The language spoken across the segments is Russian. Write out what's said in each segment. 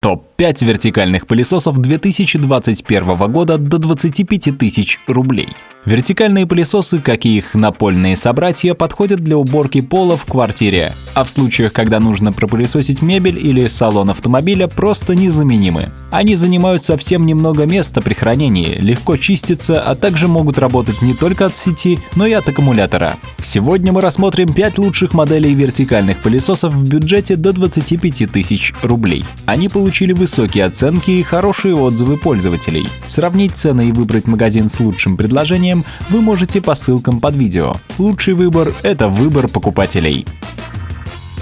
Топ-5 вертикальных пылесосов 2021 года до 25 тысяч рублей. Вертикальные пылесосы, как и их напольные собратья, подходят для уборки пола в квартире, а в случаях, когда нужно пропылесосить мебель или салон автомобиля, просто незаменимы. Они занимают совсем немного места при хранении, легко чистятся, а также могут работать не только от сети, но и от аккумулятора. Сегодня мы рассмотрим 5 лучших моделей вертикальных пылесосов в бюджете до 25 тысяч рублей. Они получили высокие оценки и хорошие отзывы пользователей. Сравнить цены и выбрать магазин с лучшим предложением вы можете по ссылкам под видео. Лучший выбор – это выбор покупателей.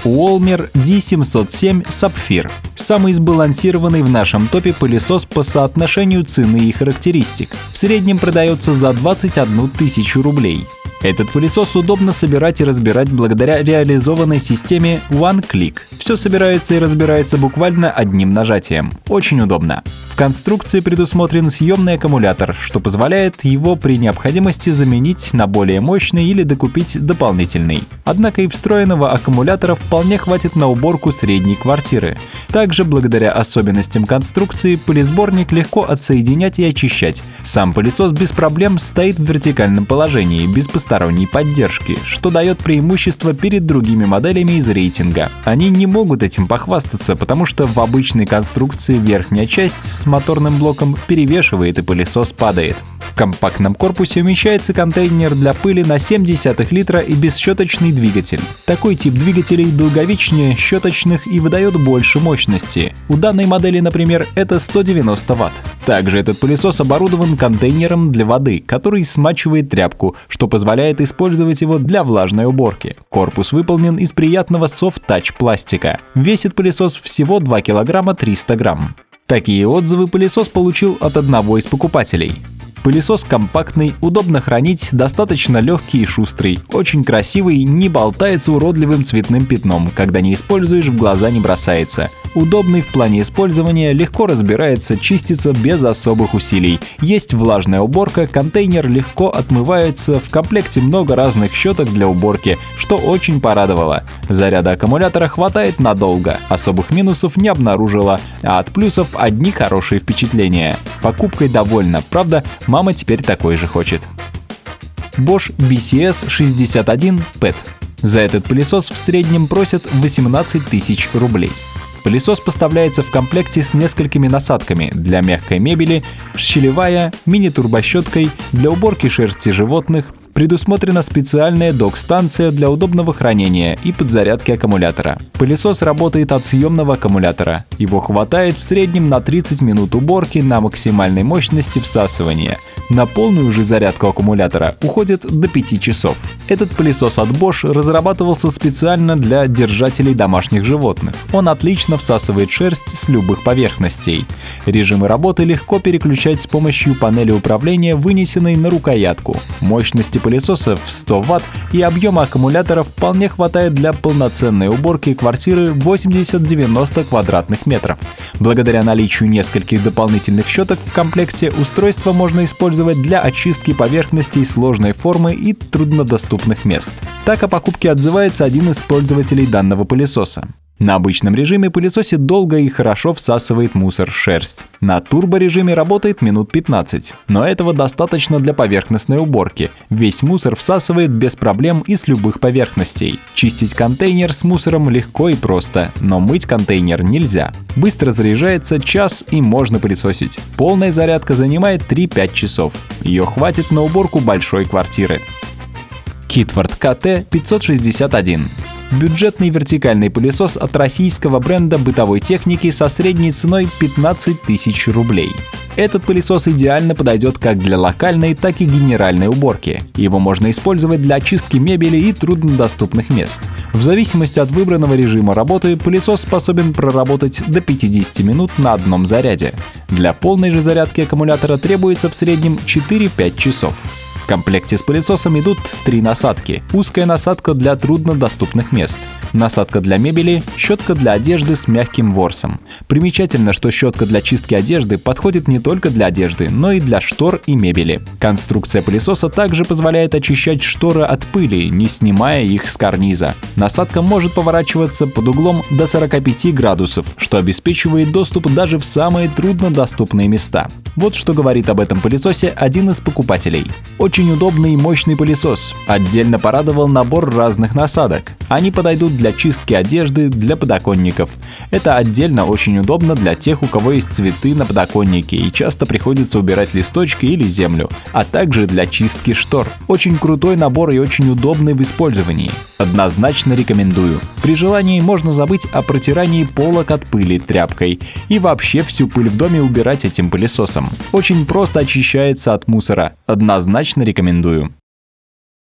Уолмер D707 Sapphire. Самый сбалансированный в нашем топе пылесос по соотношению цены и характеристик. В среднем продается за 21 тысячу рублей. Этот пылесос удобно собирать и разбирать благодаря реализованной системе One Click. Все собирается и разбирается буквально одним нажатием. Очень удобно. В конструкции предусмотрен съемный аккумулятор, что позволяет его при необходимости заменить на более мощный или докупить дополнительный. Однако и встроенного аккумулятора вполне хватит на уборку средней квартиры. Также, благодаря особенностям конструкции, пылесборник легко отсоединять и очищать. Сам пылесос без проблем стоит в вертикальном положении, без посторонней поддержки, что дает преимущество перед другими моделями из рейтинга. Они не могут этим похвастаться, потому что в обычной конструкции верхняя часть с моторным блоком перевешивает и пылесос падает. В компактном корпусе умещается контейнер для пыли на 0,7 литра и бесщеточный двигатель. Такой тип двигателей долговечнее щеточных и выдает больше мощности. У данной модели, например, это 190 Вт. Также этот пылесос оборудован контейнером для воды, который смачивает тряпку, что позволяет использовать его для влажной уборки. Корпус выполнен из приятного софт-тач пластика. Весит пылесос всего 2 кг 300 грамм. Такие отзывы пылесос получил от одного из покупателей. Пылесос компактный, удобно хранить, достаточно легкий и шустрый, очень красивый, не болтается уродливым цветным пятном, когда не используешь, в глаза не бросается. Удобный в плане использования, легко разбирается, чистится без особых усилий. Есть влажная уборка, контейнер легко отмывается, в комплекте много разных щеток для уборки, что очень порадовало. Заряда аккумулятора хватает надолго, особых минусов не обнаружила, а от плюсов одни хорошие впечатления. Покупкой довольна, правда, мама теперь такой же хочет. Bosch BCS61 PET. За этот пылесос в среднем просят 18 тысяч рублей. Пылесос поставляется в комплекте с несколькими насадками для мягкой мебели, щелевая, мини-турбощеткой, для уборки шерсти животных. Предусмотрена специальная док-станция для удобного хранения и подзарядки аккумулятора. Пылесос работает от съемного аккумулятора. Его хватает в среднем на 30 минут уборки на максимальной мощности всасывания. На полную же зарядку аккумулятора уходит до 5 часов. Этот пылесос от Bosch разрабатывался специально для держателей домашних животных. Он отлично всасывает шерсть с любых поверхностей. Режимы работы легко переключать с помощью панели управления, вынесенной на рукоятку. Мощности пылесоса в 100 Вт и объема аккумулятора вполне хватает для полноценной уборки квартиры 80-90 квадратных метров. Благодаря наличию нескольких дополнительных щеток в комплекте устройство можно использовать для очистки поверхностей сложной формы и труднодоступных мест. Так о покупке отзывается один из пользователей данного пылесоса. На обычном режиме пылесосит долго и хорошо всасывает мусор, шерсть. На турборежиме работает минут 15, но этого достаточно для поверхностной уборки. Весь мусор всасывает без проблем и с любых поверхностей. Чистить контейнер с мусором легко и просто, но мыть контейнер нельзя. Быстро заряжается час и можно пылесосить. Полная зарядка занимает 3-5 часов. Ее хватит на уборку большой квартиры. Китфорд KT561. Бюджетный вертикальный пылесос от российского бренда бытовой техники со средней ценой 15 тысяч рублей. Этот пылесос идеально подойдет как для локальной, так и генеральной уборки. Его можно использовать для очистки мебели и труднодоступных мест. В зависимости от выбранного режима работы, пылесос способен проработать до 50 минут на одном заряде. Для полной же зарядки аккумулятора требуется в среднем 4-5 часов. В В комплекте с пылесосом идут 3 насадки. Узкая насадка для труднодоступных мест, насадка для мебели, щетка для одежды с мягким ворсом. Примечательно, что щетка для чистки одежды подходит не только для одежды, но и для штор и мебели. Конструкция пылесоса также позволяет очищать шторы от пыли, не снимая их с карниза. Насадка может поворачиваться под углом до 45 градусов, что обеспечивает доступ даже в самые труднодоступные места. Вот что говорит об этом пылесосе один из покупателей. Очень удобный и мощный пылесос. Отдельно порадовал набор разных насадок. Они подойдут для чистки одежды, для подоконников. Это отдельно очень удобно для тех, у кого есть цветы на подоконнике и часто приходится убирать листочки или землю, а также для чистки штор. Очень крутой набор и очень удобный в использовании. Однозначно рекомендую. При желании можно забыть о протирании полок от пыли тряпкой и вообще всю пыль в доме убирать этим пылесосом. Очень просто очищается от мусора. Однозначно рекомендую.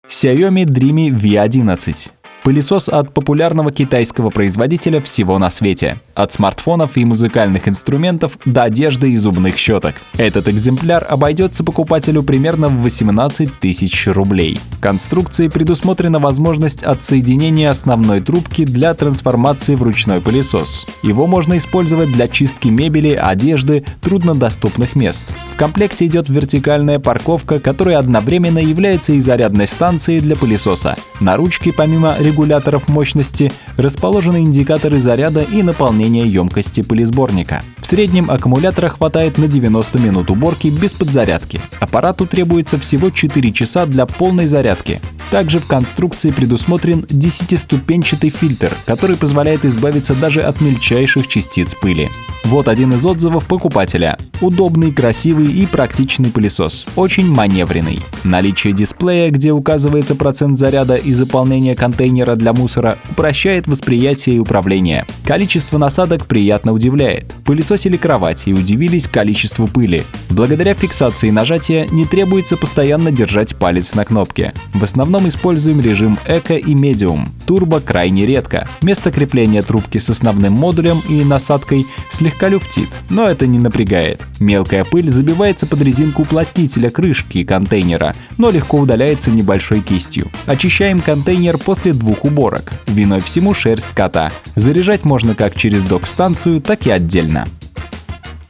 Xiaomi Dreamy V11. Пылесос от популярного китайского производителя всего на свете. От смартфонов и музыкальных инструментов до одежды и зубных щеток. Этот экземпляр обойдется покупателю примерно в 18 тысяч рублей. В конструкции предусмотрена возможность отсоединения основной трубки для трансформации в ручной пылесос. Его можно использовать для чистки мебели, одежды, труднодоступных мест. В комплекте идет вертикальная парковка, которая одновременно является и зарядной станцией для пылесоса. На ручке, помимо регуляторов мощности, расположены индикаторы заряда и наполнения емкости пылесборника. В среднем аккумулятора хватает на 90 минут уборки без подзарядки. Аппарату требуется всего 4 часа для полной зарядки. Также в конструкции предусмотрен 10-ступенчатый фильтр, который позволяет избавиться даже от мельчайших частиц пыли. Вот один из отзывов покупателя. Удобный, красивый и практичный пылесос. Очень маневренный. Наличие дисплея, где указывается процент заряда и заполнение контейнера для мусора, упрощает восприятие и управление. Количество насадок приятно удивляет. Пылесосили кровать и удивились количеству пыли. Благодаря фиксации нажатия не требуется постоянно держать палец на кнопке. В основном используем режим Эко и Медиум. Турбо крайне редко. Место крепления трубки с основным модулем и насадкой слегка люфтит, но это не напрягает. Мелкая пыль забивается под резинку уплотнителя крышки контейнера, но легко удаляется небольшой кистью. Очищаем контейнер после 2 уборок. Виной всему шерсть кота. Заряжать можно как через док-станцию, так и отдельно.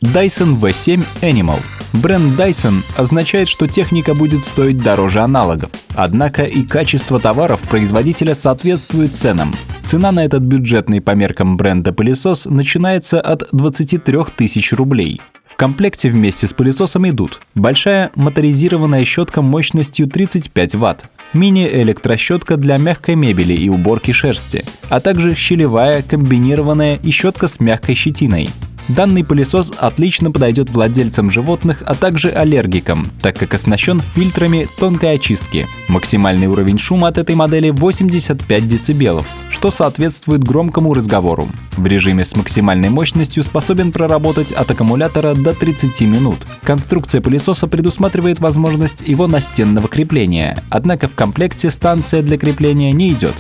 Dyson V7 Animal. Бренд Dyson означает, что техника будет стоить дороже аналогов. Однако и качество товаров производителя соответствует ценам. Цена на этот бюджетный по меркам бренда пылесос начинается от 23 тысяч рублей. В комплекте вместе с пылесосом идут большая моторизированная щетка мощностью 35 Вт, мини-электрощетка для мягкой мебели и уборки шерсти, а также щелевая, комбинированная и щетка с мягкой щетиной. Данный пылесос отлично подойдет владельцам животных, а также аллергикам, так как оснащен фильтрами тонкой очистки. Максимальный уровень шума от этой модели 85 дБ, что соответствует громкому разговору. В режиме с максимальной мощностью способен проработать от аккумулятора до 30 минут. Конструкция пылесоса предусматривает возможность его настенного крепления, однако в комплекте станция для крепления не идет.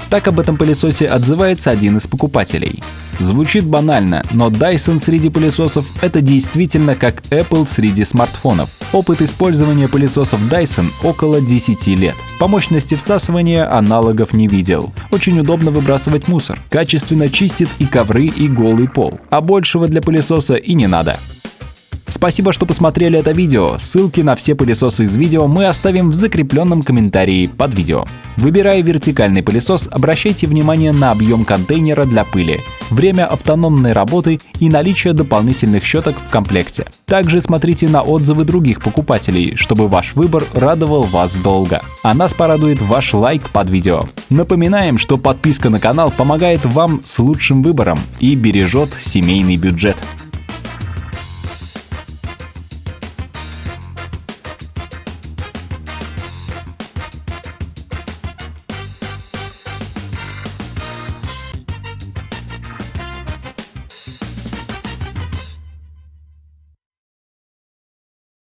Так об этом пылесосе отзывается один из покупателей. Звучит банально, но Dyson среди пылесосов – это действительно как Apple среди смартфонов. Опыт использования пылесосов Dyson около 10 лет. По мощности всасывания аналогов не видел. Очень удобно выбрасывать мусор. Качественно чистит и ковры, и голый пол. А большего для пылесоса и не надо. Спасибо, что посмотрели это видео. Ссылки на все пылесосы из видео мы оставим в закрепленном комментарии под видео. Выбирая вертикальный пылесос, обращайте внимание на объем контейнера для пыли, время автономной работы и наличие дополнительных щеток в комплекте. Также смотрите на отзывы других покупателей, чтобы ваш выбор радовал вас долго. А нас порадует ваш лайк под видео. Напоминаем, что подписка на канал помогает вам с лучшим выбором и бережет семейный бюджет.